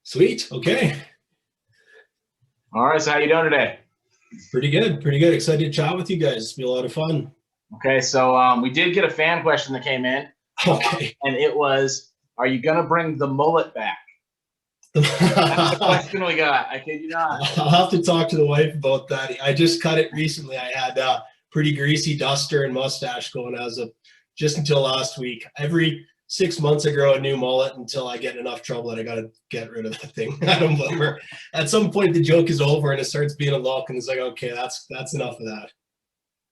Sweet. Okay. All right. So how you doing today? Pretty good. Pretty good. Excited to chat with you guys. It's been a lot of fun. Okay. So we did get a fan question that came in. Okay. And it was, are you going to bring the mullet back? That's the question we got. I kid you not. I'll have to talk to the wife about that. I just cut it recently. I had a pretty greasy duster and mustache going as of just until last week. Every 6 months I grow a new mullet until I get in enough trouble that I got to get rid of that thing. I don't blame her. At some point the joke is over and it starts being a look and it's like, okay, that's enough of that.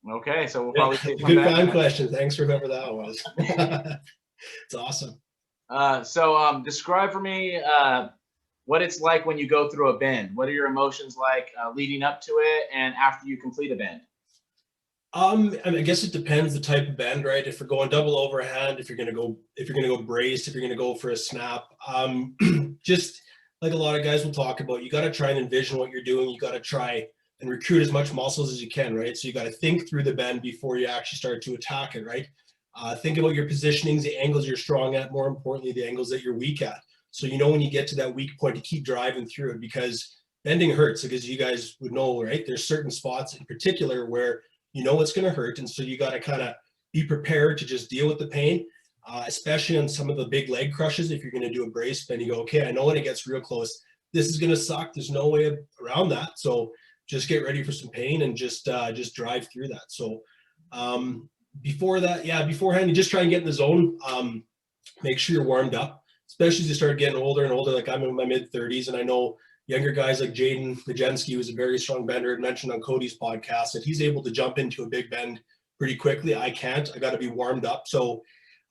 Okay, so we'll probably see good fan question. Thanks for whoever that was. It's awesome. So describe for me what it's like when you go through a bend. What are your emotions like leading up to it and after you complete a bend? I guess it depends the type of bend, right? If you're going double overhand, if you're gonna go braced, if you're gonna go for a snap, just like a lot of guys will talk about, you got to try and envision what you're doing. You got to try and recruit as much muscles as you can, right? So you got to think through the bend before you actually start to attack it, right? Think about your positionings, the angles you're strong at, more importantly, the angles that you're weak at. So you know when you get to that weak point to keep driving through it, because bending hurts, because you guys would know, right? There's certain spots in particular where you know it's going to hurt, and so you got to kind of be prepared to just deal with the pain, especially on some of the big leg crushes. If you're going to do a brace bend, you go, okay, I know when it gets real close, this is going to suck. There's no way around that. So just get ready for some pain and just drive through that. So before that, beforehand, you just try and get in the zone. Make sure you're warmed up, especially as you start getting older and older. Like I'm in my mid-30s, and I know younger guys like Jaden Majensky, who's a very strong bender, had mentioned on Cody's podcast that he's able to jump into a big bend pretty quickly. I can't. I got to be warmed up. So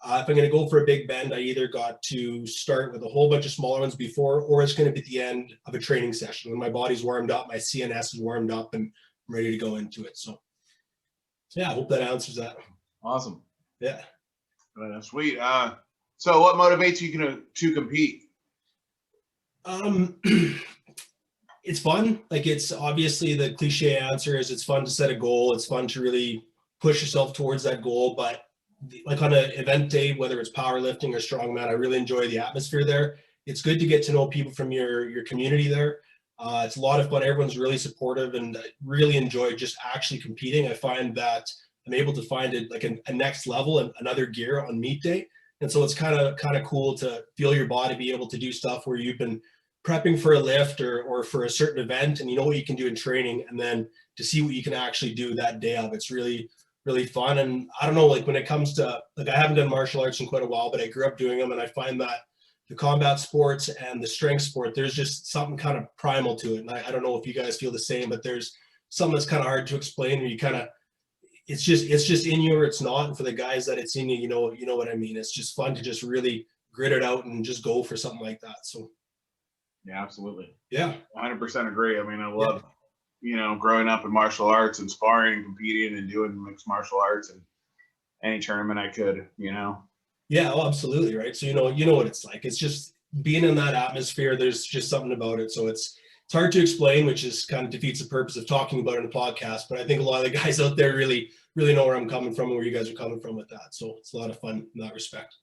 if I'm going to go for a big bend, I either got to start with a whole bunch of smaller ones before, or it's going to be at the end of a training session when my body's warmed up, my CNS is warmed up, and I'm ready to go into it. So yeah, I hope that answers that. Awesome. Yeah. Sweet. So what motivates you to compete? It's fun. Like, it's obviously the cliche answer is it's fun to set a goal. It's fun to really push yourself towards that goal. But like on an event day, whether it's powerlifting or strongman, I really enjoy the atmosphere there. It's good to get to know people from your community there. It's a lot of fun. Everyone's really supportive, and I really enjoy just actually competing. I find that I'm able to find it like a next level and another gear on meet day. And so it's kind of cool to feel your body, be able to do stuff where you've been prepping for a lift or for a certain event, and you know what you can do in training, and then to see what you can actually do that day of. It's really, really fun. And I don't know, like when it comes to, like, I haven't done martial arts in quite a while, but I grew up doing them, and I find that the combat sports and the strength sport, there's just something kind of primal to it. And I don't know if you guys feel the same, but there's something that's kind of hard to explain, where you kind of, it's just in you or it's not. And for the guys that it's in you, you know what I mean? It's just fun to just really grit it out and just go for something like that. So yeah, absolutely. Yeah. 100% agree. I mean, I love, growing up in martial arts and sparring and competing and doing mixed martial arts and any tournament I could, Yeah, oh, absolutely. Right. So, you know what it's like. It's just being in that atmosphere. There's just something about it. So it's hard to explain, which is kind of defeats the purpose of talking about it in a podcast. But I think a lot of the guys out there really, really know where I'm coming from and where you guys are coming from with that. So it's a lot of fun in that respect.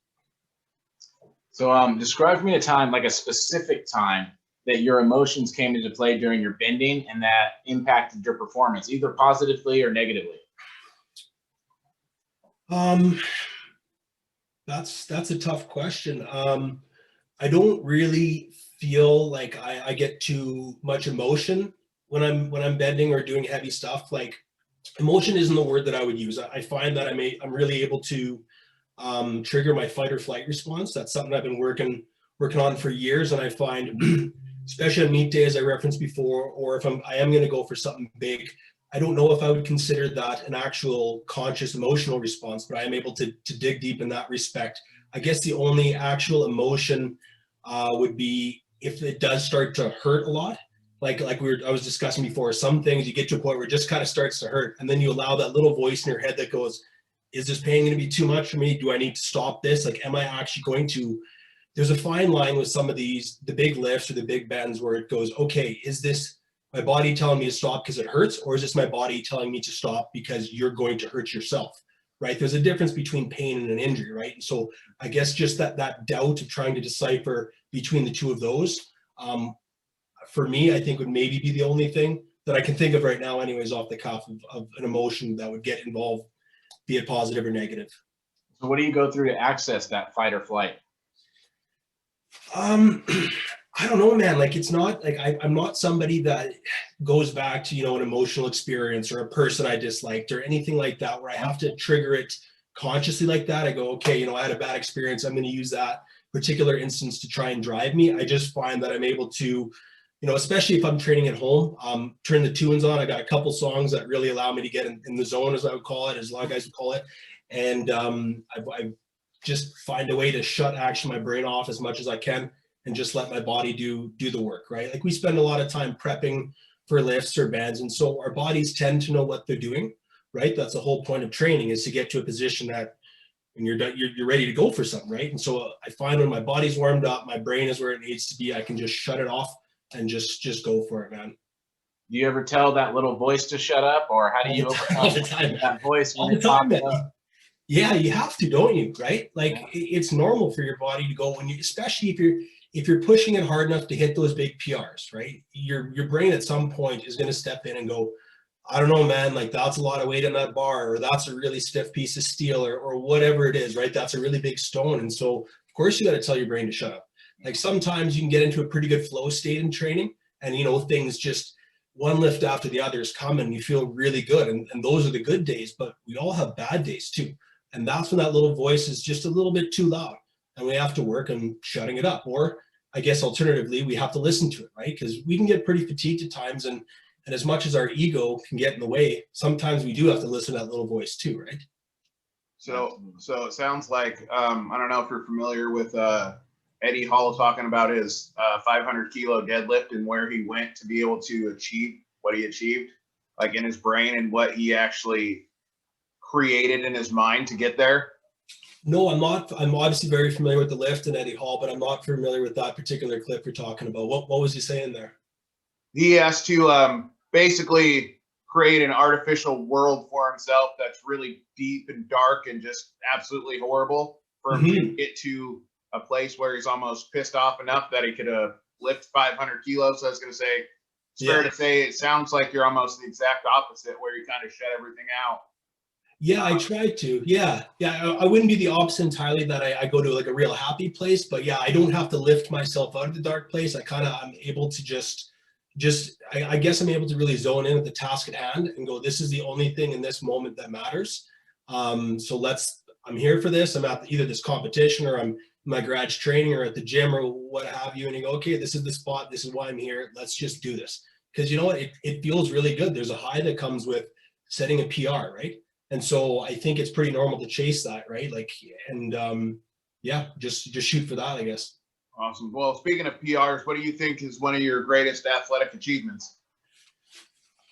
So describe for me a time, like a specific time, that your emotions came into play during your bending and that impacted your performance, either positively or negatively. That's a tough question. I don't really feel like I get too much emotion when I'm bending or doing heavy stuff. Like, emotion isn't the word that I would use. I find that I'm really able to trigger my fight or flight response. That's something I've been working on for years, and I find especially on meet day, as I referenced before, or if I am going to go for something big, I don't know if I would consider that an actual conscious emotional response, but I am able to dig deep in that respect. I guess the only actual emotion would be if it does start to hurt a lot. Like I was discussing before, some things you get to a point where it just kind of starts to hurt, and then you allow that little voice in your head that goes, is this pain going to be too much for me? Do I need to stop this? Like, am I actually going to? There's a fine line with some of the big lifts or the big bends where it goes, okay, is this my body telling me to stop because it hurts, or is this my body telling me to stop because you're going to hurt yourself, right? There's a difference between pain and an injury, right? And so I guess just that doubt of trying to decipher between the two of those For me, I think would maybe be the only thing that I can think of right now, anyways, off the cuff of an emotion that would get involved, be it positive or negative. So what do you go through to access that fight or flight? I don't know, man. Like, it's not like I'm not somebody that goes back to, you know, an emotional experience or a person I disliked or anything like that, where I have to trigger it consciously like that. I go, okay, you know, I had a bad experience. I'm going to use that particular instance to try and drive me. I just find that I'm able to, you know, especially if I'm training at home, turn the tunes on. I got a couple songs that really allow me to get in the zone, as I would call it, as a lot of guys would call it. And I just find a way to shut actually my brain off as much as I can and just let my body do the work, right? Like, we spend a lot of time prepping for lifts or bands, and so our bodies tend to know what they're doing, right? That's the whole point of training, is to get to a position that when you're done, you're ready to go for something, right? And so I find when my body's warmed up, my brain is where it needs to be, I can just shut it off and just go for it, man. Do you ever tell that little voice to shut up, or how do you All the time, that voice when all the it time, pops man. up? Yeah, you have to, don't you? Right? Like, Yeah. it's normal for your body to go when you, especially if you're pushing it hard enough to hit those big PRs, right? Your brain at some point is going to step in and go, I don't know, man, like, that's a lot of weight on that bar, or that's a really stiff piece of steel, or whatever it is, right? That's a really big stone. And so, of course, you got to tell your brain to shut up. Like, sometimes you can get into a pretty good flow state in training, and, you know, things just one lift after the other is coming. You feel really good. And those are the good days, but we all have bad days too. And that's when that little voice is just a little bit too loud, and we have to work on shutting it up. Or I guess alternatively, we have to listen to it, right? Because we can get pretty fatigued at times, and as much as our ego can get in the way, sometimes we do have to listen to that little voice too, right? So it sounds like I don't know if you're familiar with Eddie Hall talking about his 500 kilo deadlift and where he went to be able to achieve what he achieved, like in his brain, and what he actually created in his mind to get there. No, I'm not. I'm obviously very familiar with the lift and Eddie Hall, but I'm not familiar with that particular clip you're talking about. What was he saying there? He has to basically create an artificial world for himself that's really deep and dark and just absolutely horrible for him to get to a place where he's almost pissed off enough that he could lift 500 kilos. I was going to say, it's fair to say it sounds like you're almost the exact opposite, where you kind of shut everything out. Yeah, I tried to. Yeah. I wouldn't be the opposite entirely, that I go to like a real happy place, but yeah, I don't have to lift myself out of the dark place. I'm able to I guess I'm able to really zone in at the task at hand and go, this is the only thing in this moment that matters. So I'm here for this. I'm at either this competition, or I'm in my garage training, or at the gym, or what have you. And you go, okay, this is the spot. This is why I'm here. Let's just do this. Because you know what? It feels really good. There's a high that comes with setting a PR, right? And so I think it's pretty normal to chase that, right? Like, and yeah, just shoot for that, I guess. Awesome. Well, speaking of PRs, what do you think is one of your greatest athletic achievements?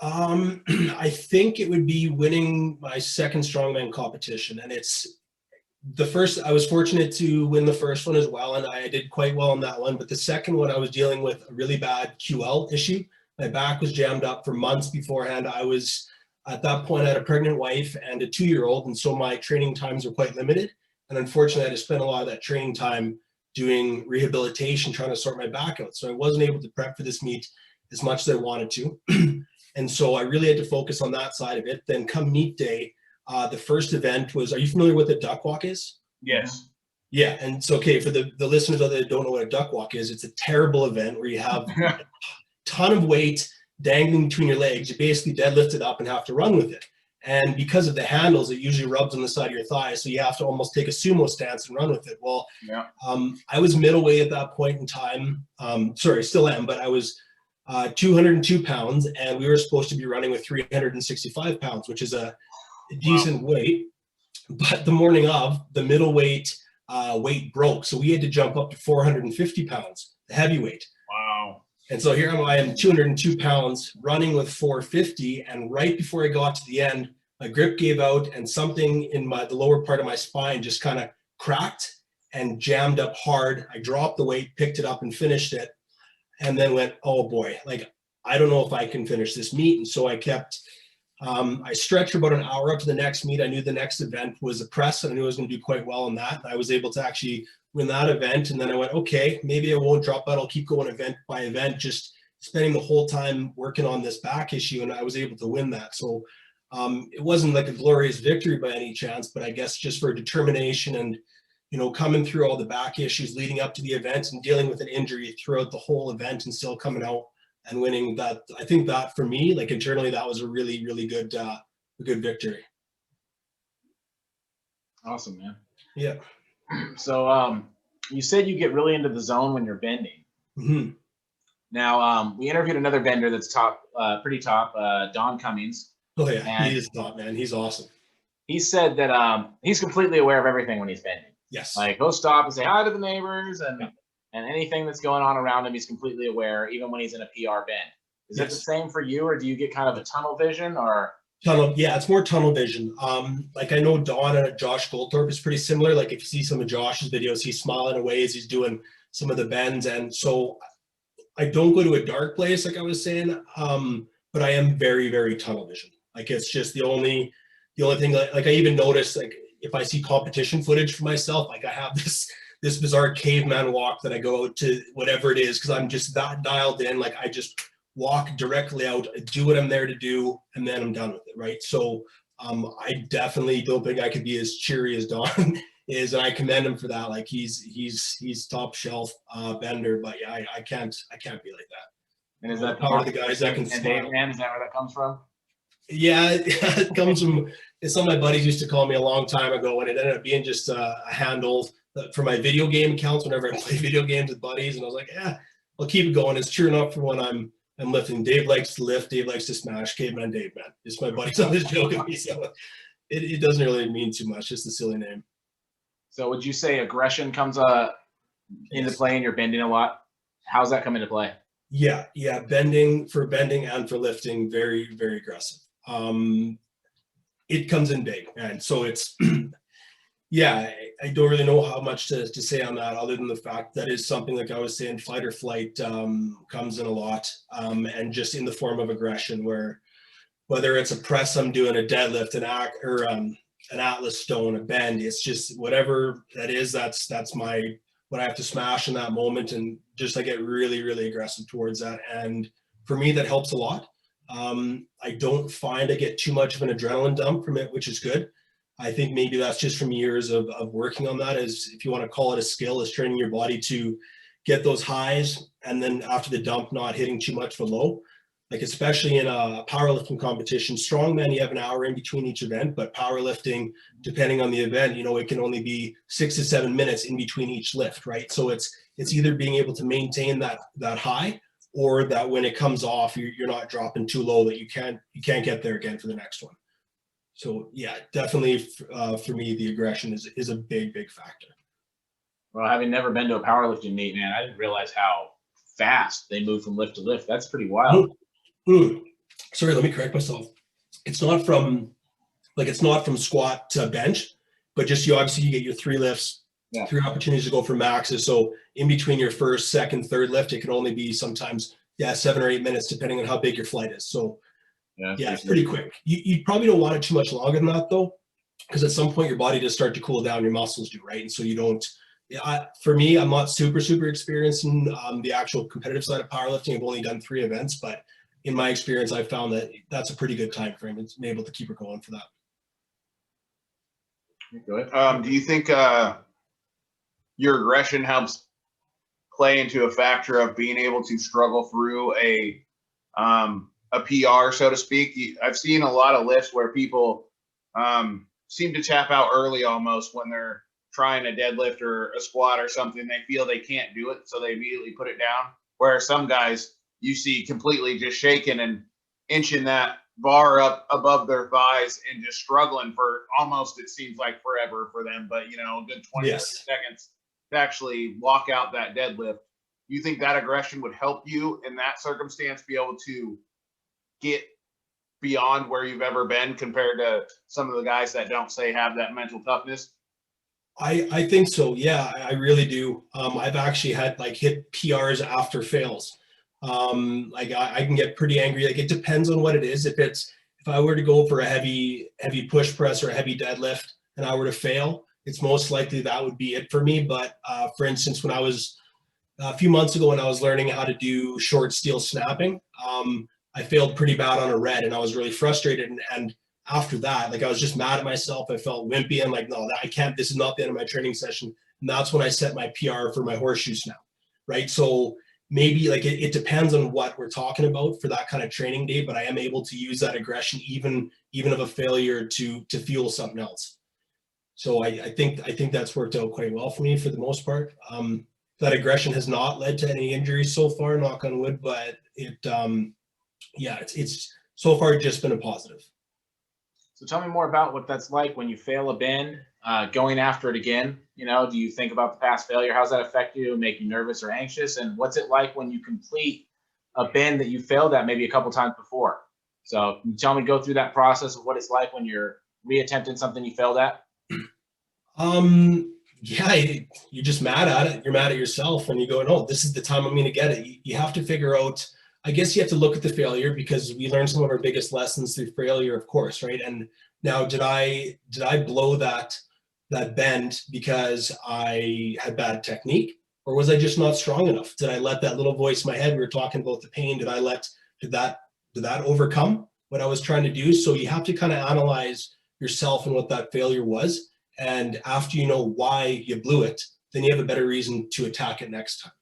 I think it would be winning my second strongman competition. And it's the first, I was fortunate to win the first one as well, and I did quite well on that one. But the second one, I was dealing with a really bad QL issue. My back was jammed up for months beforehand. At that point, I had a pregnant wife and a 2-year-old, and so my training times were quite limited. And unfortunately, I had to spend a lot of that training time doing rehabilitation, trying to sort my back out. So I wasn't able to prep for this meet as much as I wanted to. And so I really had to focus on that side of it. Then come meet day, the first event was, are you familiar with what a duck walk is? Yes. Yeah. And so, okay, for the listeners that don't know what a duck walk is, it's a terrible event where you have a ton of weight dangling between your legs. You basically deadlift it up and have to run with it. And because of the handles, it usually rubs on the side of your thigh. So you have to almost take a sumo stance and run with it. Well, Yeah. I was middleweight at that point in time. Sorry, still am, but I was 202 pounds, and we were supposed to be running with 365 pounds, which is a decent weight. But the morning of, the middleweight weight broke. So we had to jump up to 450 pounds, the heavyweight. Wow. And so here I am 202 pounds running with 450. And right before I got to the end, my grip gave out and something in the lower part of my spine just kind of cracked and jammed up hard. I dropped the weight, picked it up and finished it. And then went, oh boy, like, I don't know if I can finish this meet. And so I kept I stretched for about an hour up to the next meet. I knew the next event was a press, and I knew I was going to do quite well in that. I was able to actually win that event. And then I went, okay, maybe I won't drop out. I'll keep going event by event, just spending the whole time working on this back issue. And I was able to win that. So it wasn't like a glorious victory by any chance, but I guess just for determination and, you know, coming through all the back issues leading up to the event and dealing with an injury throughout the whole event and still coming out and winning that. I think that for me, like internally, that was a really, really good, a good victory. Awesome, man. Yeah. So you said you get really into the zone when you're bending. Mm-hmm. Now, we interviewed another bender that's pretty top, Don Cummings. Oh yeah, And he is top, man. He's awesome. he said that he's completely aware of everything when he's bending. Yes. Like he'll stop and say hi to the neighbors and Yeah. and anything that's going on around him, he's completely aware, even when he's in a PR bend. Is it the Yes. same for you, or do you get kind of a tunnel vision, or? Tunnel, yeah, it's more tunnel vision. Like I know Don and Josh Goldthorpe is pretty similar. Like if you see some of Josh's videos, he's smiling away as he's doing some of the bends. And so I don't go to a dark place, like I was saying, but I am very, very tunnel vision. Like it's just the only thing. Like I even notice, like if I see competition footage for myself, like I have this bizarre caveman walk that I go out to whatever it is because I'm just that dialed in. Like I just walk directly out, do what I'm there to do, and then I'm done with it, right? So I definitely don't think I could be as cheery as Don is, and I commend him for that. Like he's top shelf bender, but yeah, I can't be like that. And is that Power of the guys that can and smile. Dave, man, is that where that comes from? Yeah, it comes from. Some of my buddies used to call me a long time ago, and it ended up being just a handle for my video game accounts whenever I play video games with buddies, and I was like, yeah, I'll keep it going. It's true enough for when I'm lifting. Dave likes to lift. Dave likes to smash. Caveman Dave, man. It's my buddies always joking me, so it doesn't really mean too much. Just a silly name. So would you say aggression comes into Yes. play and you're bending a lot? How's that come into play? Yeah, bending and for lifting, very, very aggressive. It comes in big, and so it's yeah, I don't really know how much to say on that other than the fact that is something, like I was saying, fight or flight comes in a lot, and just in the form of aggression, where whether it's a press I'm doing, a deadlift, an Atlas stone, a bend, it's just whatever that is, that's what I have to smash in that moment, and just I get really, really aggressive towards that, and for me that helps a lot. I don't find I get too much of an adrenaline dump from it, which is good. I think maybe that's just from years of working on that, as if you want to call it a skill, is training your body to get those highs and then after the dump not hitting too much of a low. Like especially in a powerlifting competition, strongman, you have an hour in between each event, but powerlifting, depending on the event, you know, it can only be 6 to 7 minutes in between each lift, right? So it's either being able to maintain that high, or that when it comes off, you're not dropping too low that you can't get there again for the next one. So yeah, definitely for me, the aggression is a big factor. Well, having never been to a powerlifting meet, man, I didn't realize how fast they move from lift to lift. That's pretty wild. Sorry, let me correct myself. It's not from squat to bench, but just you get your 3 lifts, Yeah. 3 opportunities to go for maxes. So in between your first, second, third lift, it can only be sometimes 7 or 8 minutes, depending on how big your flight is. So yeah, it's pretty quick. You probably don't want it too much longer than that though, because at some point your body does start to cool down, your muscles do, right? And so you don't. For me, I'm not super experienced in the actual competitive side of powerlifting. I've only done 3 events, but in my experience, I found that that's a pretty good time frame. It's been able to keep her going for that. Go ahead. Do you think your aggression helps play into a factor of being able to struggle through a PR, so to speak? I've seen a lot of lifts where people seem to tap out early almost when they're trying a deadlift or a squat or something. They feel they can't do it, so they immediately put it down. Whereas some guys you see completely just shaking and inching that bar up above their thighs and just struggling for almost, it seems like forever for them, but you know, a good 20 seconds to actually walk out that deadlift. You think that aggression would help you in that circumstance be able to get beyond where you've ever been compared to some of the guys that don't say have that mental toughness? I think so. Yeah, I really do. I've actually had hit PRs after fails. Like I can get pretty angry. Like it depends on what it is. If if I were to go for a heavy push press or a heavy deadlift and I were to fail, it's most likely that would be it for me. But for instance, when I was a few months ago when I was learning how to do short steel snapping, I failed pretty bad on a red, and I was really frustrated. And after that, like I was just mad at myself. I felt wimpy. I'm like, no, I can't. This is not the end of my training session. And that's when I set my PR for my horseshoe snap, right? So maybe like it depends on what we're talking about for that kind of training day, but I am able to use that aggression even of a failure to fuel something else. So I think that's worked out quite well for me for the most part. That aggression has not led to any injuries so far, knock on wood, but it's so far just been a positive. So tell me more about what that's like when you fail a bend, going after it again. You know, do you think about the past failure? How's that affect you? Make you nervous or anxious? And what's it like when you complete a bend that you failed at maybe a couple times before? So can you tell me, go through that process of what it's like when you're reattempting something you failed at? Yeah, you're just mad at it. You're mad at yourself, and you go, no, this is the time I'm going to get it. You have to figure out, I guess you have to look at the failure, because we learn some of our biggest lessons through failure, of course, right? And now, did I blow that bend because I had bad technique, or was I just not strong enough? Did I let that little voice in my head, we were talking about the pain, did that overcome what I was trying to do? So you have to kind of analyze yourself and what that failure was. And after you know why you blew it, then you have a better reason to attack it next time,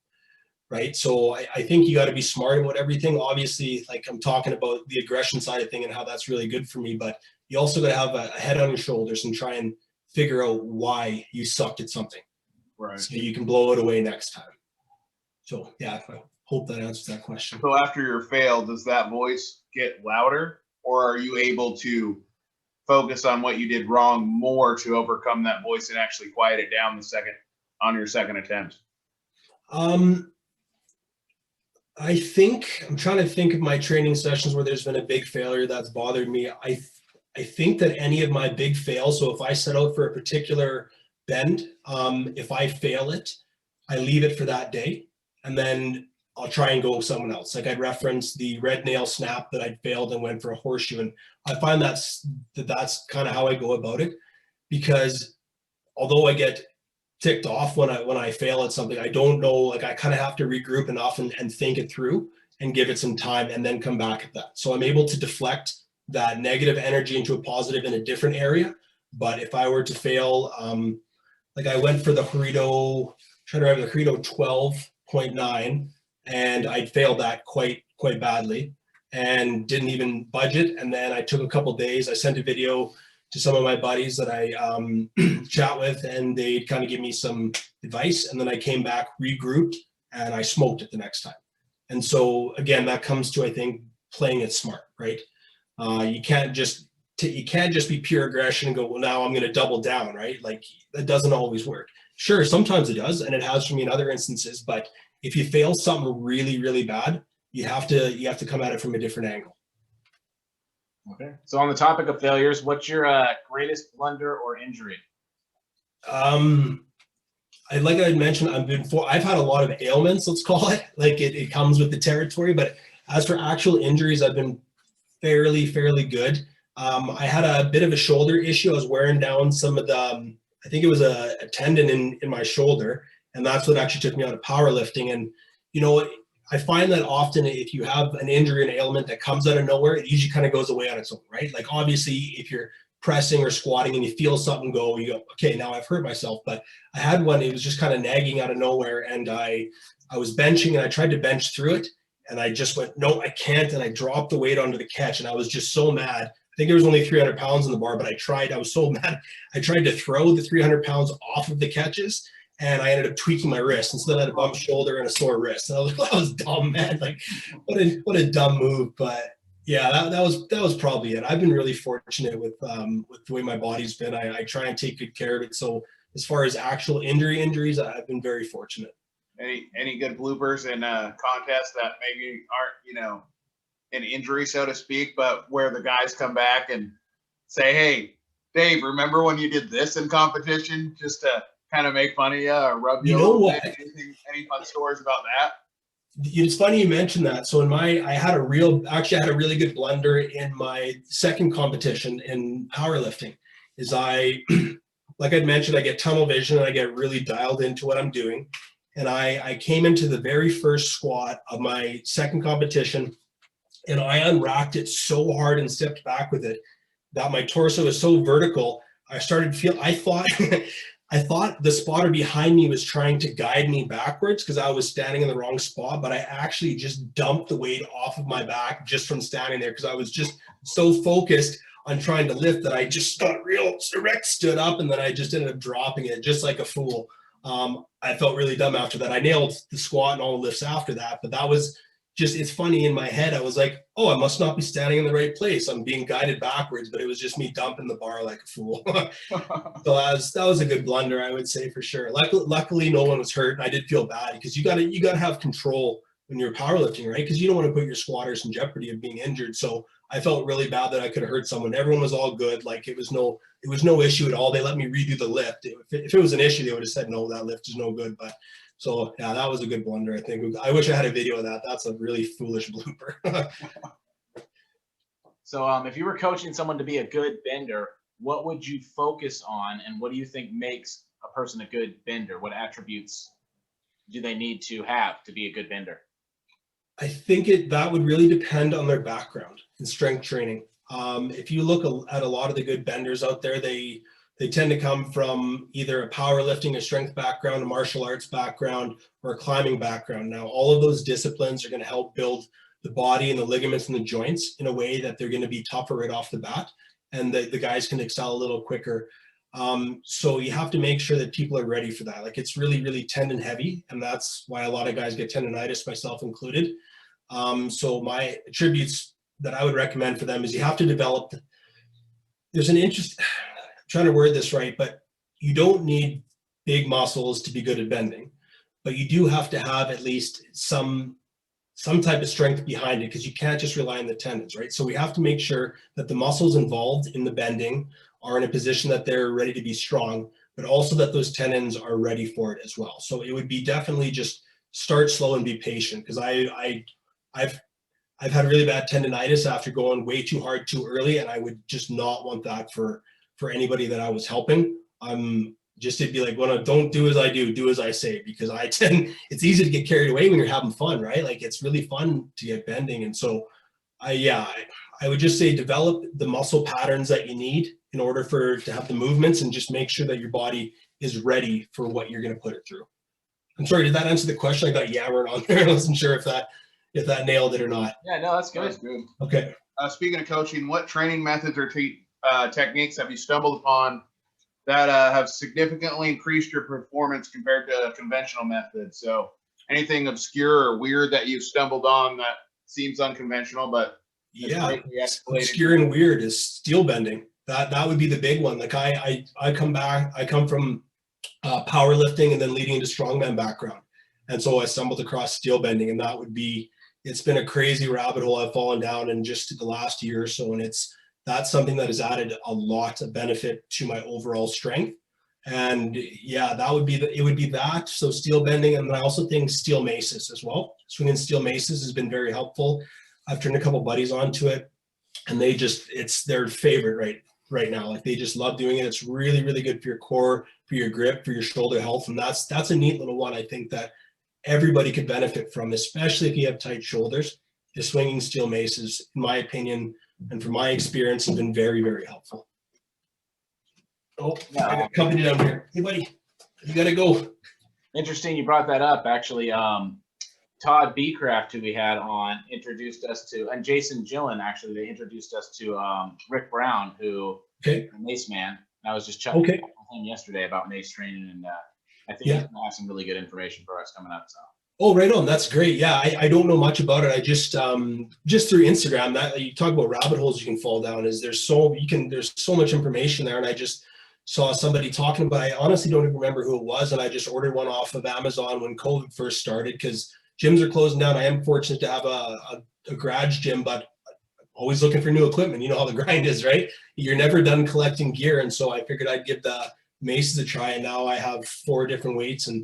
right? So I think you got to be smart about everything. Obviously, like I'm talking about the aggression side of thing and how that's really good for me, but you also got to have a head on your shoulders and try and figure out why you sucked at something, Right. so you can blow it away next time. So yeah, I hope that answers that question. So after your fail, does that voice get louder, or are you able to focus on what you did wrong more to overcome that voice and actually quiet it down on your second attempt? I think I'm trying to think of my training sessions where there's been a big failure that's bothered me. I think that any of my big fails, so if I set out for a particular bend, if I fail it, I leave it for that day, and then I'll try and go with someone else. Like I'd reference the red nail snap that I'd failed and went for a horseshoe. And I find that's kind of how I go about it, because although I get ticked off when I fail at something, I don't know, like I kind of have to regroup enough and think it through and give it some time and then come back at that. So I'm able to deflect that negative energy into a positive in a different area. But if I were to fail, like I went for the Harito, trying to remember the Harito 12.9, and I failed that quite badly and didn't even budget. And then I took a couple days. I sent a video to some of my buddies that I chat with, and they kind of give me some advice. And then I came back, regrouped, and I smoked it the next time. And so again, that comes to, I think, playing it smart, right? You can't just be pure aggression and go, well, now I'm going to double down, right? Like that doesn't always work. Sure, sometimes it does, and it has for me in other instances. But if you fail something really, really bad, you have to come at it from a different angle. Okay. So on the topic of failures, what's your greatest blunder or injury? Like I mentioned, I've had a lot of ailments, let's call it. Like it comes with the territory. But as for actual injuries, I've been fairly good. I had a bit of a shoulder issue. I was wearing down some of the, I think it was a tendon in my shoulder, and that's what actually took me out of powerlifting. And you know, I find that often if you have an injury, an ailment that comes out of nowhere, it usually kind of goes away on its own, right? Like obviously if you're pressing or squatting and you feel something go, you go, okay, now I've hurt myself. But I had one, it was just kind of nagging out of nowhere, and I was benching and I tried to bench through it, and I just went, no, I can't. And I dropped the weight onto the catch, and I was just so mad. I think there was only 300 pounds in the bar, but I was so mad. I tried to throw the 300 pounds off of the catches, and I ended up tweaking my wrist. And so then I had a bump shoulder and a sore wrist. And I was like, that was dumb, man. Like what a dumb move. But yeah, that was probably it. I've been really fortunate with the way my body's been. I try and take good care of it. So as far as actual injuries, I've been very fortunate. Any good bloopers in contests that maybe aren't, an injury, so to speak, but where the guys come back and say, hey, Dave, remember when you did this in competition, just to kind of make fun of you or rub you? You know what? Any fun stories about that? It's funny you mentioned that. So I had a really good blunder in my second competition in powerlifting. Like I'd mentioned, I get tunnel vision and I get really dialed into what I'm doing. And I came into the very first squat of my second competition, and I unracked it so hard and stepped back with it that my torso was so vertical. I thought I thought the spotter behind me was trying to guide me backwards because I was standing in the wrong spot, but I actually just dumped the weight off of my back just from standing there because I was just so focused on trying to lift that I just got real erect, stood up, and then I just ended up dropping it just like a fool. I felt really dumb after that. I nailed the squat and all the lifts after that, but that was just, it's funny, in my head I was like, oh, I must not be standing in the right place, I'm being guided backwards, but it was just me dumping the bar like a fool. So that was a good blunder, I would say, for sure. Luckily no one was hurt, and I did feel bad because you gotta have control when you're powerlifting, right? Because you don't want to put your squatters in jeopardy of being injured. So I felt really bad that I could have hurt someone. Everyone was all good, like it was no issue at all. They let me redo the lift. If it was an issue, they would have said no, that lift is no good. But so yeah, that was a good blunder. I think I wish I had a video of that. That's a really foolish blooper. So if you were coaching someone to be a good bender, what would you focus on, and what do you think makes a person a good bender? What attributes do they need to have to be a good bender? I think that would really depend on their background in strength training. If you look at a lot of the good benders out there, they tend to come from either a powerlifting, a strength background, a martial arts background, or a climbing background. Now, all of those disciplines are going to help build the body and the ligaments and the joints in a way that they're going to be tougher right off the bat, and the guys can excel a little quicker. So you have to make sure that people are ready for that. Like, it's really, really tendon heavy, and that's why a lot of guys get tendonitis, myself included. So my attributes that I would recommend for them is you have to develop, there's an interest, I'm trying to word this right, but you don't need big muscles to be good at bending, but you do have to have at least some type of strength behind it, because you can't just rely on the tendons, right? So we have to make sure that the muscles involved in the bending are in a position that they're ready to be strong, but also that those tendons are ready for it as well. So it would be definitely just start slow and be patient, because I've had really bad tendonitis after going way too hard too early, and I would just not want that for anybody that I was helping. It'd be like, well, don't do as I do as I say, because it's easy to get carried away when you're having fun, right? Like, it's really fun to get bending. And so I would just say develop the muscle patterns that you need in order to have the movements, and just make sure that your body is ready for what you're going to put it through. I'm sorry, did that answer the question? I got yammering on there. I wasn't sure if that nailed it or not. Yeah, no, that's good. That's good. Okay. Speaking of coaching, what training methods or techniques have you stumbled upon that have significantly increased your performance compared to conventional methods? So anything obscure or weird that you've stumbled on that seems unconventional, but obscure and weird is steel bending. That would be the big one. Like I come from powerlifting and then leading into strongman background, and so I stumbled across steel bending, and it's been a crazy rabbit hole I've fallen down in just the last year or so, and that's something that has added a lot of benefit to my overall strength. And yeah, it would be that. So steel bending, and I also think steel maces as well. Swinging steel maces has been very helpful. I've turned a couple buddies onto it, and it's their favorite right now. Like, they just love doing it. It's really, really good for your core, for your grip, for your shoulder health. And that's a neat little one, I think, that everybody could benefit from, especially if you have tight shoulders. The swinging steel maces, in my opinion, and from my experience, have been very, very helpful. Oh, I got company down here. Hey, buddy, you gotta go. Interesting you brought that up. Actually, Todd Beecraft, who we had on, introduced us to, and Jason Gillen, actually, they introduced us to Rick Brown, who a Mace man. I was just chatting with him yesterday about Mace training, and I think he's gonna have some really good information for us coming up. So. Oh, right on. That's great. Yeah, I don't know much about it. I just through Instagram, that you talk about rabbit holes you can fall down. There's so much information there, and I just saw somebody talking about. I honestly don't even remember who it was, and I just ordered one off of Amazon when COVID first started, because gyms are closing down. I am fortunate to have a garage gym, but always looking for new equipment. You know how the grind is, right? You're never done collecting gear, and so I figured I'd give the maces a try, and now I have 4 different weights, and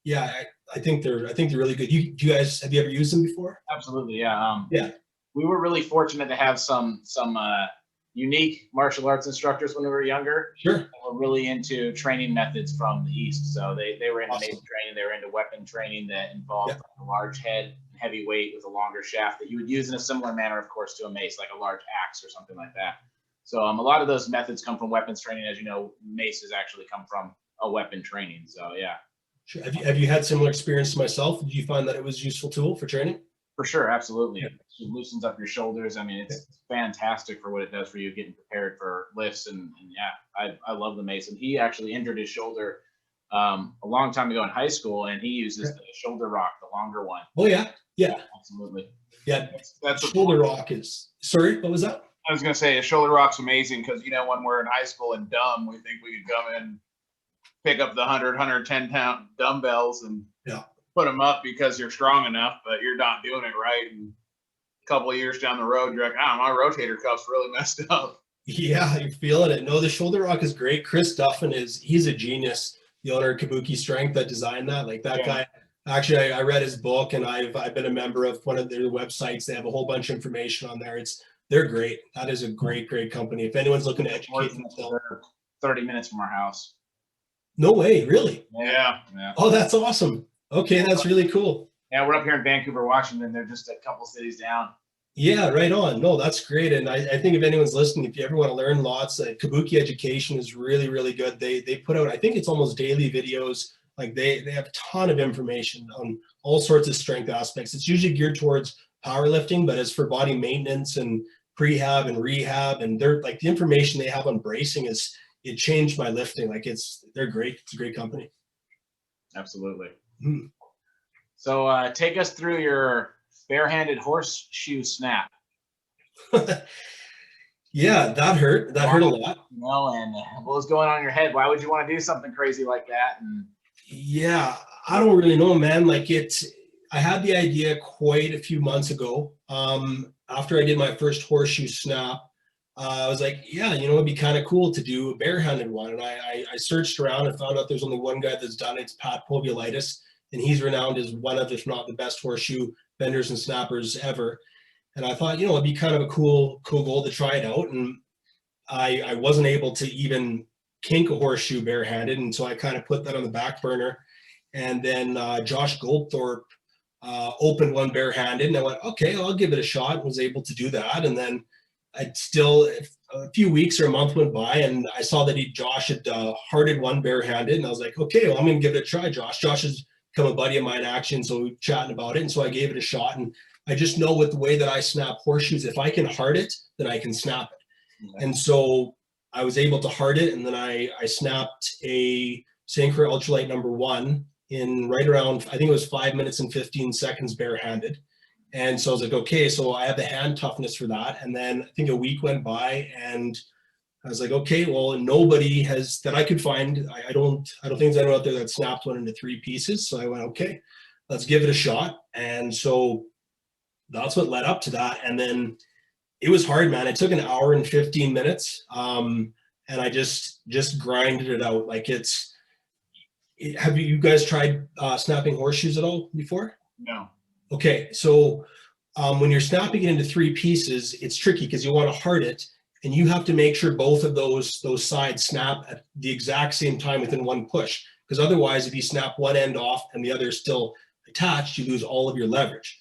yeah, I think they're really good. Do you guys, have you ever used them before? Absolutely, yeah. Yeah. We were really fortunate to have some unique martial arts instructors when we were younger. Sure. That were really into training methods from the East. So they were into Awesome. mace training. They were into weapon training that involved Yeah. like a large head, heavy weight with a longer shaft that you would use in a similar manner, of course, to a mace, like a large axe or something like that. So a lot of those methods come from weapons training. As you know, maces actually come from a weapon training. So yeah. Sure. Have you had similar experience to myself? Did you find that it was a useful tool for training? For sure, absolutely. Yeah. It loosens up your shoulders. I mean, it's fantastic for what it does for you getting prepared for lifts. And yeah, I love the mace. And he actually injured his shoulder a long time ago in high school, and he uses the shoulder rock, the longer one. Oh yeah, yeah, Absolutely. yeah. That's a Shoulder rock is. Sorry, what was that? I was gonna say a shoulder rock's amazing because when we're in high school and dumb, we think we could come in, pick up the 110 pound dumbbells and put them up because you're strong enough, but you're not doing it right. And a couple of years down the road, you're like, my rotator cuff's really messed up. Yeah, you're feeling it. No, the shoulder rock is great. Chris Duffin he's a genius. The owner of Kabuki Strength that designed that. Like that guy. Actually, I read his book, and I've been a member of one of their websites. They have a whole bunch of information on there. They're great. That is a great company. If anyone's looking to educate themselves. 30 minutes from our house. No way, really? Yeah. Oh, that's awesome. Okay, that's really cool. Yeah, we're up here in Vancouver, Washington. They're just a couple cities down. Yeah, right on. No, that's great. And I think if anyone's listening, if you ever want to learn lots, Kabuki Education is really, really good. They put out, I think it's almost daily videos. Like they have a ton of information on all sorts of strength aspects. It's usually geared towards powerlifting, but as for body maintenance and prehab and rehab, and they're like the information they have on bracing it changed my lifting. Like they're great. It's a great company. Absolutely. Mm. So take us through your barehanded horseshoe snap. Yeah, that hurt. That hurt a lot. And what was going on in your head? Why would you want to do something crazy like that? And yeah, I don't really know, man. Like I had the idea quite a few months ago. After I did my first horseshoe snap, I was like, yeah, it'd be kind of cool to do a barehanded one. And I searched around and found out there's only one guy that's done it. It's Pat Poviolitis, and he's renowned as one of, if not the best horseshoe benders and snappers ever. And I thought, it'd be kind of a cool goal to try it out. And I wasn't able to even kink a horseshoe barehanded, and so I kind of put that on the back burner. And then Josh Goldthorpe opened one barehanded, and I went, okay, I'll give it a shot. And was able to do that. And then a few weeks or a month went by, and I saw that Josh had hearted one barehanded, and I was like, okay, well, I'm going to give it a try. Josh has become a buddy of mine, actually, and so we were chatting about it, and so I gave it a shot. And I just know with the way that I snap horseshoes, if I can heart it, then I can snap it. Okay. And so I was able to heart it, and then I snapped a Sancro Ultralight #1 in right around, I think it was 5 minutes and 15 seconds barehanded. And so I was like, okay, so I have the hand toughness for that. And then I think a week went by, and I was like, okay, well, nobody has that I could find. I don't think there's anyone out there that snapped one into 3 pieces. So I went, okay, let's give it a shot. And so that's what led up to that. And then it was hard, man. It took an hour and 15 minutes. And I just grinded it out. Like have you guys tried snapping horseshoes at all before? No. Okay, so when you're snapping it into 3 pieces, it's tricky because you want to heart it, and you have to make sure both of those sides snap at the exact same time within one push. Because otherwise, if you snap one end off and the other is still attached, you lose all of your leverage,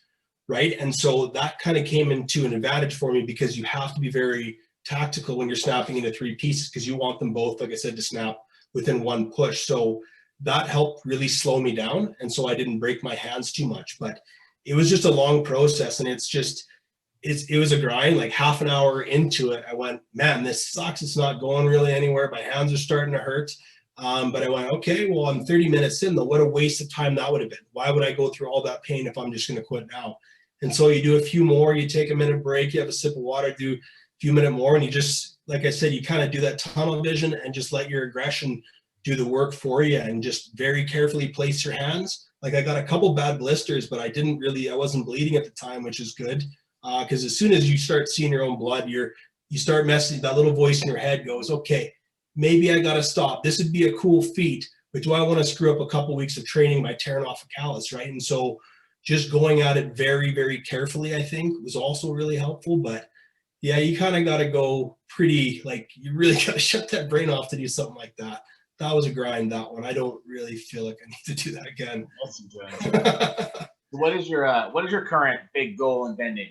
right? And so that kind of came into an advantage for me because you have to be very tactical when you're snapping into 3 pieces because you want them both, like I said, to snap within one push. So that helped really slow me down, and so I didn't break my hands too much. But it was just a long process, and it was a grind. Like half an hour into it, I went, man, this sucks. It's not going really anywhere. My hands are starting to hurt. But I went, okay, well, I'm 30 minutes in though. What a waste of time that would have been. Why would I go through all that pain if I'm just going to quit now? And so you do a few more, you take a minute break, you have a sip of water, do a few minutes more. And you just, like I said, you kind of do that tunnel vision and just let your aggression do the work for you, and just very carefully place your hands. Like I got a couple bad blisters, but I wasn't bleeding at the time, which is good. Because as soon as you start seeing your own blood, you start messing, that little voice in your head goes, okay, maybe I got to stop. This would be a cool feat, but do I want to screw up a couple weeks of training by tearing off a callus, right? And so just going at it very, very carefully, I think, was also really helpful. But yeah, you kind of got to go pretty, like, you really got to shut that brain off to do something like that. That was a grind, that one. I don't really feel like I need to do that again. What is your current big goal in bending?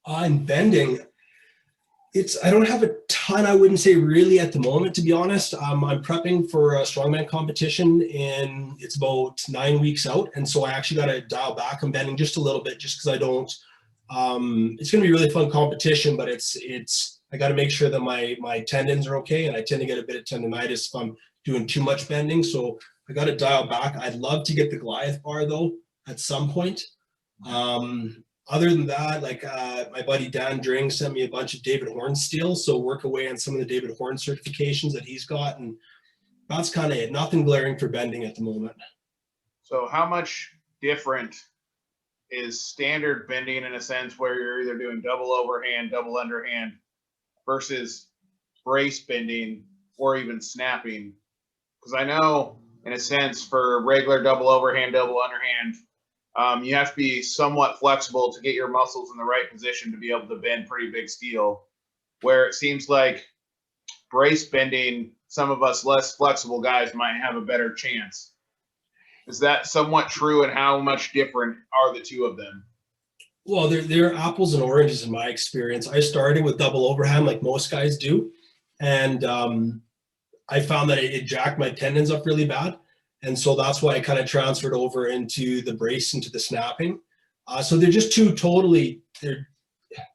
In bending, I don't have a ton, I wouldn't say really at the moment, to be honest. I'm prepping for a strongman competition and it's about 9 weeks out. And so I actually got to dial back on bending just a little bit, just because I don't, it's going to be a really fun competition, but I got to make sure that my tendons are okay. And I tend to get a bit of tendonitis if I'm doing too much bending. So I got to dial back. I'd love to get the Goliath bar though, at some point. Other than that, like my buddy Dan Dring sent me a bunch of David Horn steel, so work away on some of the David Horn certifications that he's got, and that's kind of it. Nothing glaring for bending at the moment. So how much different is standard bending in a sense where you're either doing double overhand, double underhand versus brace bending or even snapping? Because I know in a sense for regular double overhand, double underhand, you have to be somewhat flexible to get your muscles in the right position to be able to bend pretty big steel, where it seems like brace bending, some of us less flexible guys might have a better chance. Is that somewhat true, and how much different are the two of them? Well, they're apples and oranges in my experience. I started with double overhand like most guys do, and I found that it jacked my tendons up really bad. And so that's why I kind of transferred over into the brace, into the snapping. So they're just they're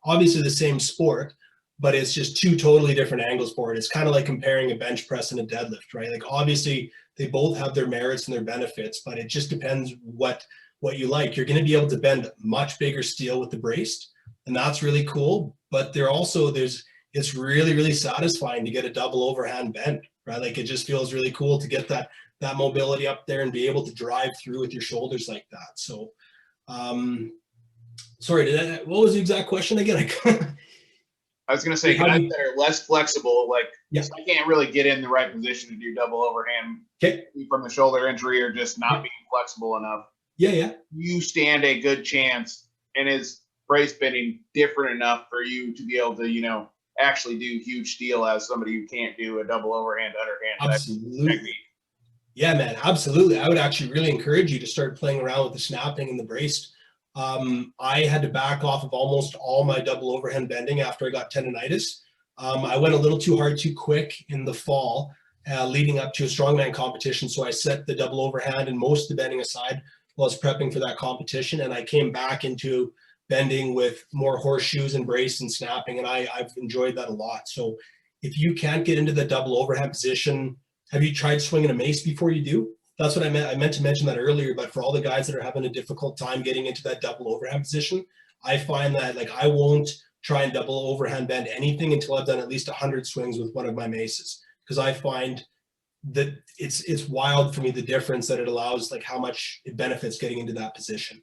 obviously the same sport, but it's just two totally different angles for it. It's kind of like comparing a bench press and a deadlift, right? Like obviously they both have their merits and their benefits, but it just depends what you like. You're going to be able to bend much bigger steel with the braced, and that's really cool. But it's really, really satisfying to get a double overhand bend, right? Like it just feels really cool to get that mobility up there and be able to drive through with your shoulders like that. So, sorry, what was the exact question again? I was going to say, guys that are less flexible, like I can't really get in the right position to do double overhand from the shoulder injury or just not being flexible enough. Yeah. You stand a good chance, and is brace bending different enough for you to be able to, actually do huge steel as somebody who can't do a double overhand, underhand technique? Yeah, man, absolutely. I would actually really encourage you to start playing around with the snapping and the braced. I had to back off of almost all my double overhand bending after I got tendonitis. I went a little too hard, too quick in the fall, leading up to a strongman competition. So I set the double overhand and most of the bending aside while I was prepping for that competition. And I came back into bending with more horseshoes and brace and snapping. And I've enjoyed that a lot. So if you can't get into the double overhand position, have you tried swinging a mace before you do? That's what I meant. I meant to mention that earlier, but for all the guys that are having a difficult time getting into that double overhand position, I find that like I won't try and double overhand bend anything until I've done at least 100 swings with one of my maces, because I find that it's wild for me, the difference that it allows, like how much it benefits getting into that position.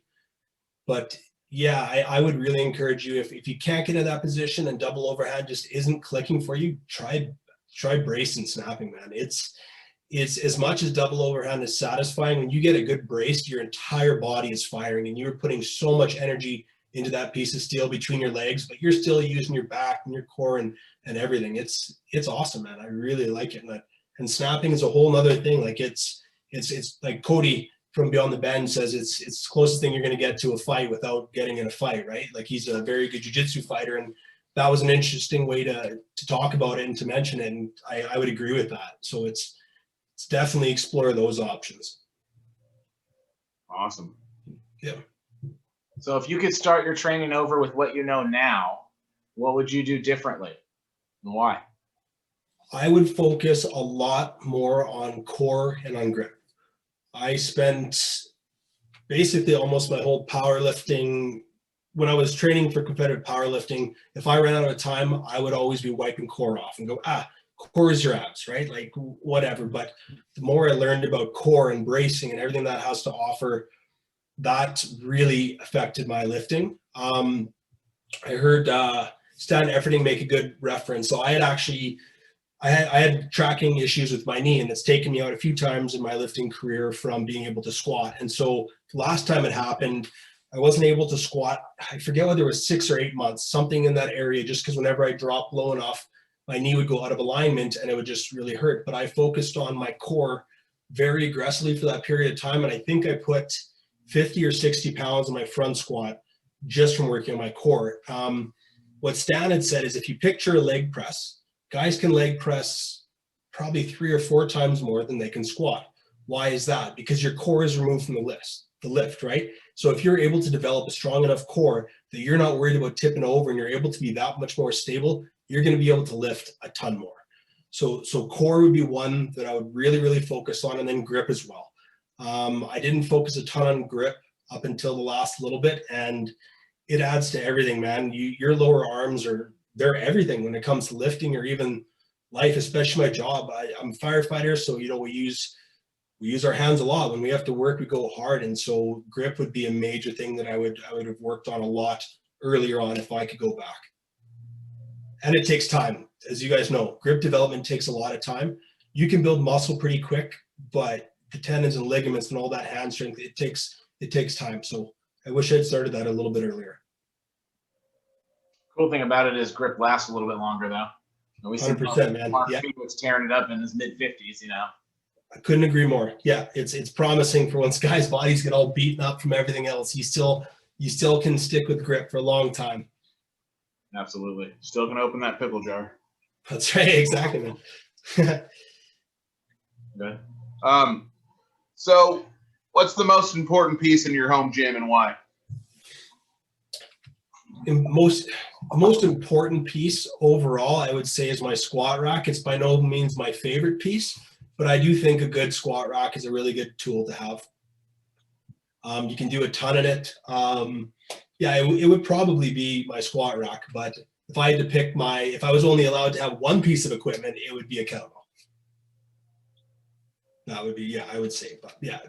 But yeah, I would really encourage you, if you can't get in that position and double overhand just isn't clicking for you, try brace and snapping, man. It's as much as double overhand is satisfying, when you get a good brace, your entire body is firing and you're putting so much energy into that piece of steel between your legs, but you're still using your back and your core and everything. It's awesome, man. I really like it. And snapping is a whole nother thing. Like it's like Cody from Beyond the Bend says, it's the closest thing you're going to get to a fight without getting in a fight, right? Like he's a very good jiu-jitsu fighter, and that was an interesting way to talk about it and to mention it. And I would agree with that. So it's definitely explore those options. Awesome. Yeah. So if you could start your training over with what you know now, what would you do differently and why? I would focus a lot more on core and on grip. I spent basically almost my whole powerlifting, when I was training for competitive powerlifting, if I ran out of time, I would always be wiping core off and go, core is your abs, right? Like whatever. But the more I learned about core and bracing and everything that has to offer, that really affected my lifting. I heard Stan Efferding make a good reference. So I had actually I had tracking issues with my knee, and it's taken me out a few times in my lifting career from being able to squat. And so last time it happened, I wasn't able to squat. I forget whether it was 6 or 8 months, something in that area, just because whenever I dropped low enough, my knee would go out of alignment and it would just really hurt. But I focused on my core very aggressively for that period of time. And I think I put 50 or 60 pounds in my front squat just from working on my core. What Stan had said is if you picture a leg press, guys can leg press probably 3 or 4 times more than they can squat. Why is that? Because your core is removed from the lift, right? So if you're able to develop a strong enough core that you're not worried about tipping over and you're able to be that much more stable, you're going to be able to lift a ton more. So core would be one that I would really, really focus on, and then grip as well. I didn't focus a ton on grip up until the last little bit, and it adds to everything, man. Your lower arms they're everything when it comes to lifting or even life, especially my job. I'm a firefighter, so we use our hands a lot. When we have to work, we go hard, and so grip would be a major thing that I would have worked on a lot earlier on if I could go back. And it takes time, as you guys know. Grip development takes a lot of time. You can build muscle pretty quick, but the tendons and ligaments and all that hand strength, it takes time. So I wish I'd started that a little bit earlier. Cool thing about it is grip lasts a little bit longer, though. We see 100%, man. Mark Yeah. Felix tearing it up in his mid-50s, I couldn't agree more. Yeah, it's promising for once guys' bodies get all beaten up from everything else. You still can stick with grip for a long time. Absolutely. Still gonna open that pickle jar. That's right, exactly, man. Okay. So what's the most important piece in your home gym and why? Most important piece overall, I would say, is my squat rack. It's by no means my favorite piece, but I do think a good squat rack is a really good tool to have. You can do a ton in it. Yeah, it would probably be my squat rack, but if I had to pick if I was only allowed to have one piece of equipment, it would be a kettlebell. That would be, yeah, I would say, but yeah,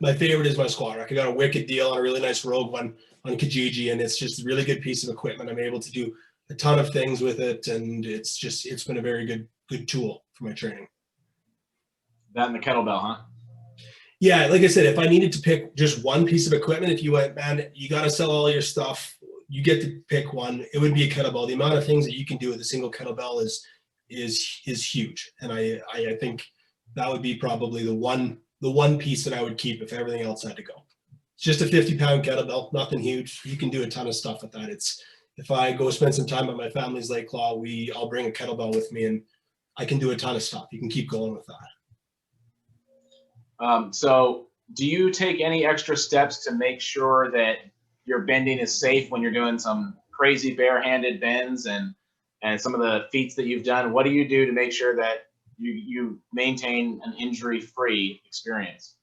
my favorite is my squat rack. I got a wicked deal on a really nice Rogue one on Kijiji, and it's just a really good piece of equipment. I'm able to do a ton of things with it, and it's been a very good tool for my training. That and the kettlebell, huh? Yeah, like I said, if I needed to pick just one piece of equipment, if you went, man, you got to sell all your stuff, you get to pick one, it would be a kettlebell. The amount of things that you can do with a single kettlebell is huge, and I think that would be probably the one piece that I would keep if everything else had to go. It's just a 50-pound kettlebell, nothing huge. You can do a ton of stuff with that. If I go spend some time at my family's lake claw, I'll bring a kettlebell with me, and I can do a ton of stuff. You can keep going with that. So do you take any extra steps to make sure that your bending is safe when you're doing some crazy barehanded bends and some of the feats that you've done? What do you do to make sure that you maintain an injury-free experience?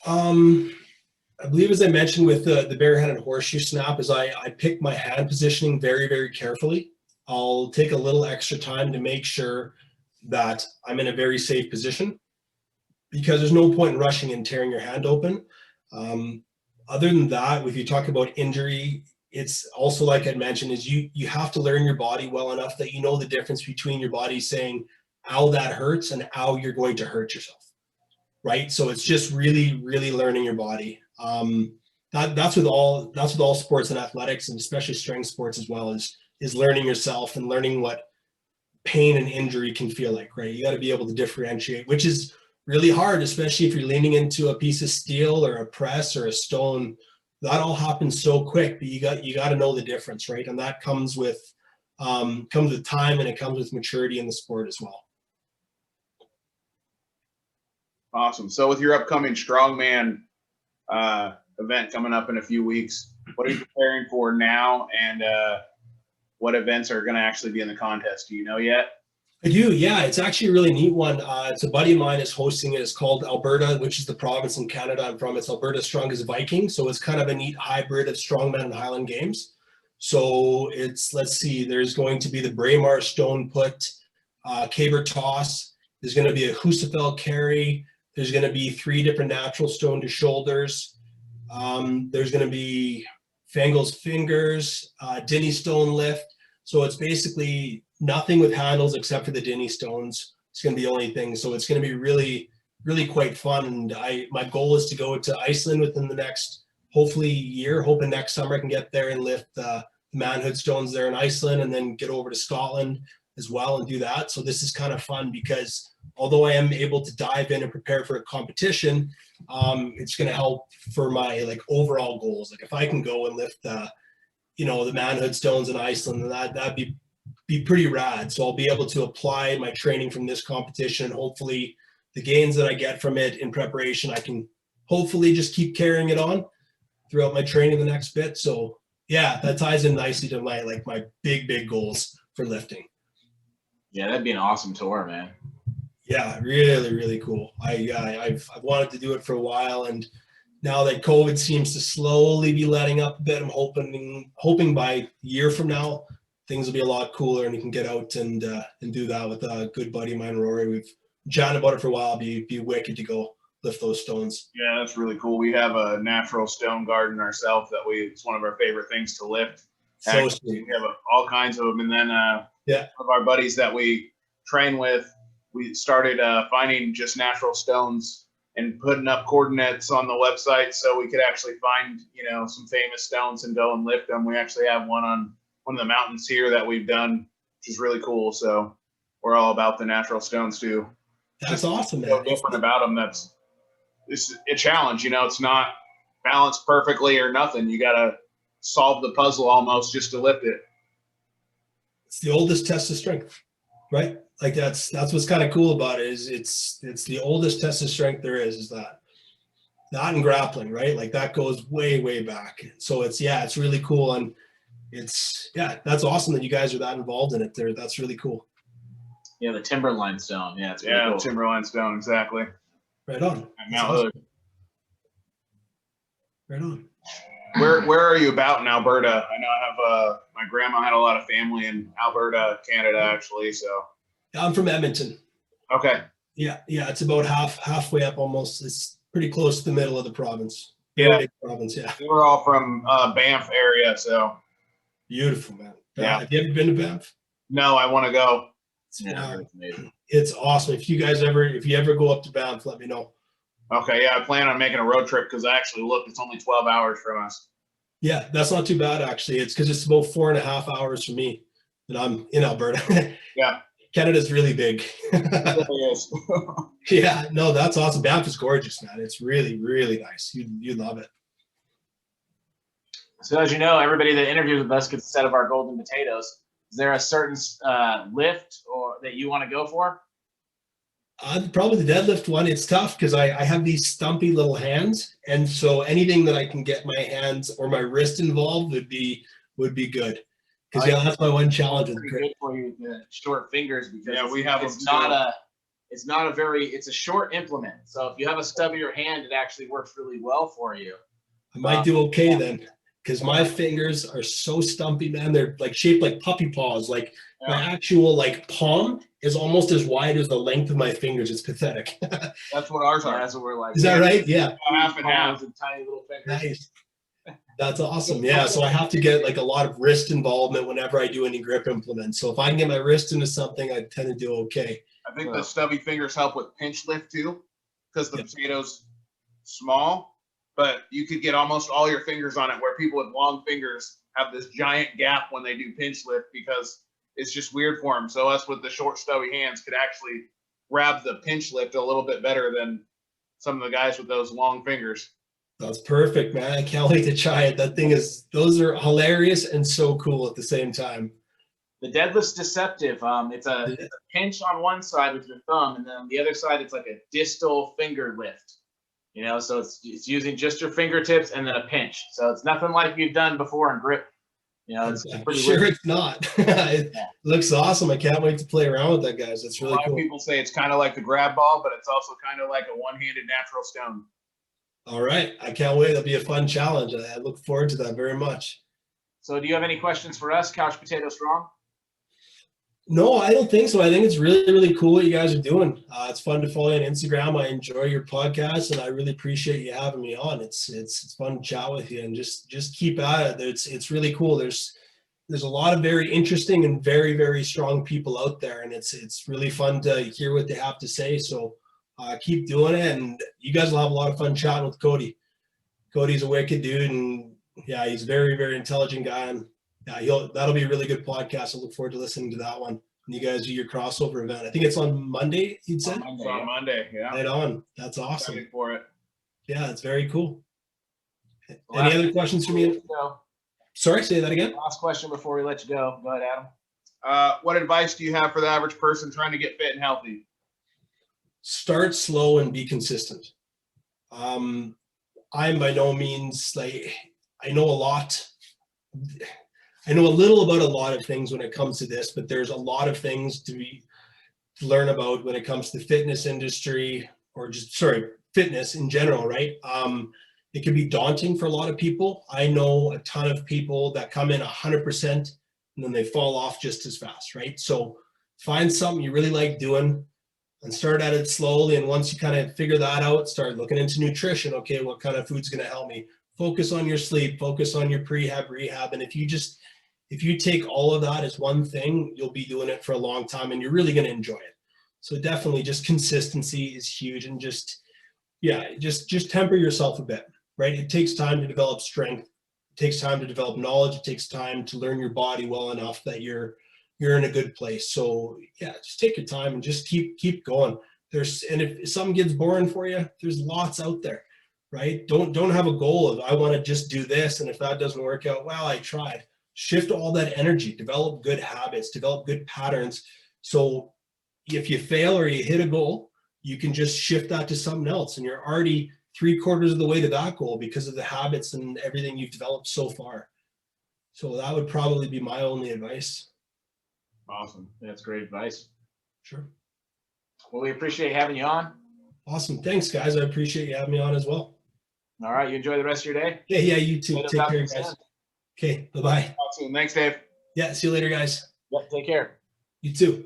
I believe, as I mentioned with the barehanded horseshoe snap, is I pick my hand positioning very, very carefully. I'll take a little extra time to make sure that I'm in a very safe position, because there's no point in rushing and tearing your hand open. Other than that, if you talk about injury, it's also, like I mentioned, is you have to learn your body well enough that you know the difference between your body saying, ow, that hurts, and ow, you're going to hurt yourself, right? So it's just really, really learning your body. That's with all sports and athletics, and especially strength sports as well, is learning yourself and learning what pain and injury can feel like, right? You got to be able to differentiate, which is really hard, especially if you're leaning into a piece of steel or a press or a stone. That all happens so quick, but you got to know the difference, right? And that comes with time, and it comes with maturity in the sport as well. Awesome. So with your upcoming strongman event coming up in a few weeks, what are you preparing for now, and what events are going to actually be in the contest? Do you know yet? I do, yeah. It's actually a really neat one. It's a buddy of mine is hosting it. It's called Alberta, which is the province in Canada I'm from. It's Alberta Strongest Viking. So it's kind of a neat hybrid of strongman and Highland Games. So let's see, there's going to be the Braemar stone put, caber toss. There's going to be a Husafel carry. There's going to be 3 different natural stone to shoulders. There's going to be Fangel's fingers, Dinny stone lift. So it's basically nothing with handles except for the Dinny stones. It's going to be the only thing. So it's going to be really, really quite fun. And my goal is to go to Iceland within the next, hopefully, year. Hoping next summer I can get there and lift the manhood stones there in Iceland, and then get over to Scotland as well and do that. So this is kind of fun because although I am able to dive in and prepare for a competition, it's going to help for my like overall goals. Like if I can go and lift the manhood stones in Iceland, then that'd be pretty rad. So I'll be able to apply my training from this competition. Hopefully the gains that I get from it in preparation, I can hopefully just keep carrying it on throughout my training the next bit. So yeah, that ties in nicely to my big goals for lifting. Yeah, that'd be an awesome tour, man. Yeah, really, really cool. I've wanted to do it for a while, and now that COVID seems to slowly be letting up a bit, I'm hoping by a year from now things will be a lot cooler, and you can get out and do that with a good buddy of mine, Rory. We've chatted about it for a while. It'd be wicked to go lift those stones. Yeah, that's really cool. We have a natural stone garden ourselves it's one of our favorite things to lift. So sweet. We have all kinds of them. And then one of our buddies that we train with, we started finding just natural stones and putting up coordinates on the website so we could actually find, some famous stones and go and lift them. We actually have one on one of the mountains here that we've done, which is really cool. So we're all about the natural stones too. That's awesome, man. So different about them. It's a challenge, it's not balanced perfectly or nothing. You got to solve the puzzle almost just to lift it. It's the oldest test of strength, right? Like that's what's kind of cool about it is it's the oldest test of strength there is that. Not in grappling, right? Like that goes way back. So it's really cool. And that's awesome that you guys are that involved in it there. That's really cool. Yeah, the timberline stone. Yeah, it's really cool. Timberline stone, exactly. Right on. At Mount Hood. Awesome. Right on. Where are you about in Alberta? I know I have my grandma had a lot of family in Alberta, Canada, actually. So I'm from Edmonton. Okay. Yeah, it's about halfway up almost. It's pretty close to the middle of the province. Yeah. Big province, yeah. We're all from Banff area, so Beautiful, man. Yeah. Have you ever been to Banff? no, I want to go. It's awesome. If you ever go up to Banff, let me know. Okay, yeah, I plan on making a road trip because I actually looked. It's only 12 hours from us. Yeah, that's not too bad actually. It's because it's about 4.5 hours from me, and I'm in Alberta. Yeah. Canada's really big. It really is. Yeah, no, that's awesome. Banff is gorgeous, man. It's really, really nice. You'd love it. So as you know, everybody that interviews with us gets a set of our golden potatoes. Is there a certain lift or that you want to go for? Probably the deadlift one. It's tough because I have these stumpy little hands, and so anything that I can get my hands or my wrist involved would be good. Because that's my one challenge. It's pretty good for you with the short fingers because we have it's them not too. it's a short implement. So if you have a stubbier hand, it actually works really well for you. I might do okay then, because my fingers are so stumpy, man. They're like shaped like puppy paws. Like my actual like palm is almost as wide as the length of my fingers. It's pathetic. That's what ours So are. that's what we're like. Is that right? Yeah. Half and half. And tiny little fingers. Nice. That's awesome. Yeah. So I have to get like a lot of wrist involvement whenever I do any grip implements. So if I can get my wrist into something, I tend to do okay. I think the stubby fingers help with pinch lift too, because the potato's small, but you could get almost all your fingers on it, where people with long fingers have this giant gap when they do pinch lift because it's just weird for them. So us with the short stubby hands could actually grab the pinch lift a little bit better than some of the guys with those long fingers. That's perfect, man. I can't wait to try it. Those are hilarious and so cool at the same time. The deadlift's deceptive. It's a pinch on one side with your thumb, and then on the other side, it's like a distal finger lift. So it's using just your fingertips and then a pinch. So it's nothing like you've done before in grip. It's pretty sure weird. it's not. It looks awesome. I can't wait to play around with that, guys. It's really A lot cool. of people say it's kind of like the grab ball, but it's also kind of like a one-handed natural stone. All right. I can't wait. It'll be a fun challenge. I look forward to that very much. So do you have any questions for us, Couch Potato Strong? No, I don't think so. I think it's really, really cool what you guys are doing. It's fun to follow you on Instagram. I enjoy your podcast, and I really appreciate you having me on. It's fun to chat with you, and just keep at it. It's really cool. There's there's a lot of very interesting and very, very strong people out there, and it's really fun to hear what they have to say. So keep doing it, and you guys will have a lot of fun chatting with Cody. Cody's a wicked dude, and yeah, he's a very, very intelligent guy, and yeah, that'll be a really good podcast. I look forward to listening to that one. And you guys do your crossover event. I think it's on Monday, you'd said? On It's Monday, on yeah. Monday. Yeah. Right on. That's awesome. Excited for it. Yeah, it's very cool. Last Any other questions for me? No. Sorry, say that again. Last question before we let you go. Go ahead, Adam. What advice do you have for the average person trying to get fit and healthy? Start slow and be consistent. I'm by no means like, I know a lot. I know a little about a lot of things when it comes to this, but there's a lot of things to learn about when it comes to the fitness industry, or just, fitness in general, right? It can be daunting for a lot of people. I know a ton of people that come in 100% and then they fall off just as fast, right? So find something you really like doing and start at it slowly. And once you kind of figure that out, start looking into nutrition. Okay, what kind of food's going to help me? Focus on your sleep, focus on your prehab, rehab. And if you take all of that as one thing, you'll be doing it for a long time and you're really going to enjoy it. So definitely just consistency is huge, and just temper yourself a bit, right? It takes time to develop strength. It takes time to develop knowledge. It takes time to learn your body well enough that you're in a good place. So yeah, just take your time and just keep going. And if something gets boring for you, there's lots out there, right? Don't have a goal of, I want to just do this, and if that doesn't work out, well, I tried. Shift all that energy, develop good habits, develop good patterns. So if you fail or you hit a goal, you can just shift that to something else, and you're already 3/4 of the way to that goal because of the habits and everything you've developed so far. So that would probably be my only advice. Awesome. That's great advice. Sure. Well, we appreciate having you on. Awesome. Thanks, guys. I appreciate you having me on as well. All right. You enjoy the rest of your day. Yeah, you too. Take care, guys. Okay, bye-bye. Talk soon. Thanks, Dave. Yeah, see you later, guys. Yep. Take care. You too.